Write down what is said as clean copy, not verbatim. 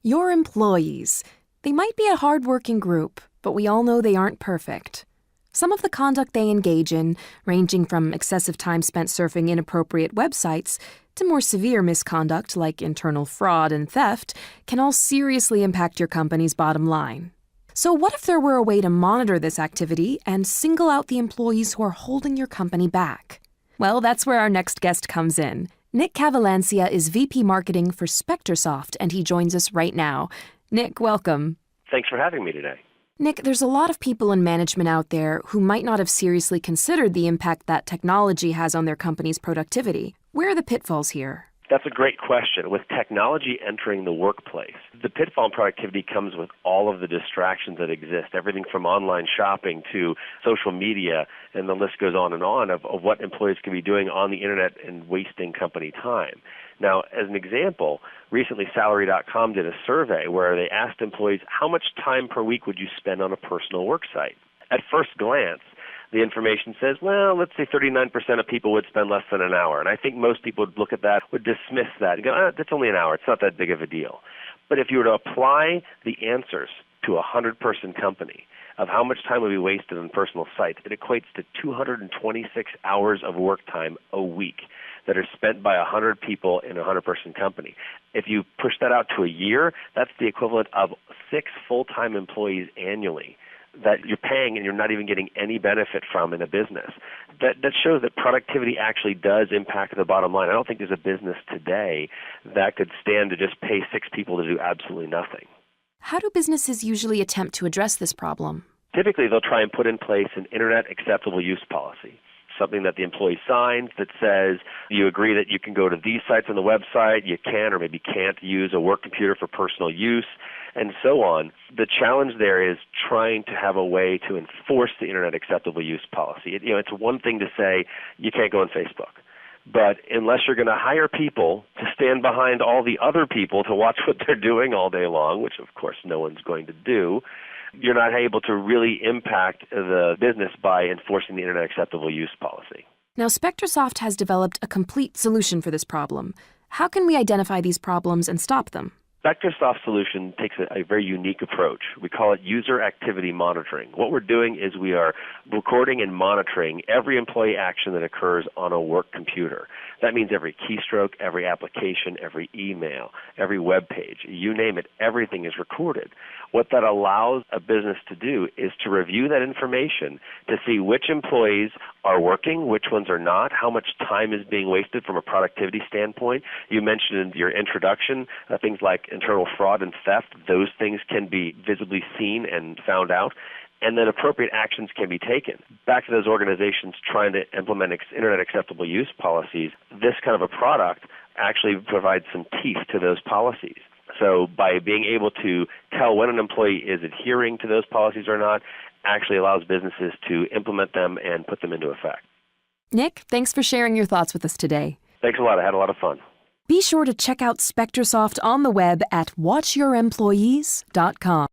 Your employees. They might be a hard-working group, but we all know they aren't perfect. Some of the conduct they engage in, ranging from excessive time spent surfing inappropriate websites to more severe misconduct like internal fraud and theft, can all seriously impact your company's bottom line. So what if there were a way to monitor this activity and single out the employees who are holding your company back? Well, that's where our next guest comes in. Nick Cavalancia is VP Marketing for SpectraSoft, and he joins us right now. Nick, welcome. Thanks for having me today. Nick, there's a lot of people in management out there who might not have seriously considered the impact that technology has on their company's productivity. Where are the pitfalls here? That's a great question. With technology entering the workplace, the pitfall in productivity comes with all of the distractions that exist, everything from online shopping to social media, and the list goes on of what employees can be doing on the internet and wasting company time. Now, as an example, recently Salary.com did a survey where they asked employees how much time per week would you spend on a personal work site. At first glance, the information says, well, let's say 39% of people would spend less than an hour. And I think most people would look at that, would dismiss that, and go, that's only an hour. It's not that big of a deal. But if you were to apply the answers to a 100-person company of how much time would be wasted on personal sites, it equates to 226 hours of work time a week that are spent by 100 people in a 100-person company. If you push that out to a year, that's the equivalent of 6 full-time employees annually that you're paying and you're not even getting any benefit from in a business. That shows that productivity actually does impact the bottom line. I don't think there's a business today that could stand to just pay 6 people to do absolutely nothing. How do businesses usually attempt to address this problem? Typically, they'll try and put in place an Internet acceptable use policy, something that the employee signs that says you agree that you can go to these sites on the website, you can or maybe can't use a work computer for personal use, and so on. The challenge there is trying to have a way to enforce the Internet acceptable use policy. It's one thing to say you can't go on Facebook, but unless you're going to hire people to stand behind all the other people to watch what they're doing all day long, which of course no one's going to do, you're not able to really impact the business by enforcing the Internet acceptable use policy. Now, SpectraSoft has developed a complete solution for this problem. How can we identify these problems and stop them? SpectraSoft's solution takes a very unique approach. We call it user activity monitoring. What we're doing is we are recording and monitoring every employee action that occurs on a work computer. That means every keystroke, every application, every email, every web page, you name it, everything is recorded. What that allows a business to do is to review that information to see which employees are working, which ones are not, how much time is being wasted from a productivity standpoint. You mentioned in your introduction things like internal fraud and theft. Those things can be visibly seen and found out, and then appropriate actions can be taken. Back to those organizations trying to implement Internet acceptable use policies, this kind of a product actually provides some teeth to those policies. So by being able to tell when an employee is adhering to those policies or not, actually allows businesses to implement them and put them into effect. Nick, thanks for sharing your thoughts with us today. Thanks a lot. I had a lot of fun. Be sure to check out SpectraSoft on the web at watchyouremployees.com.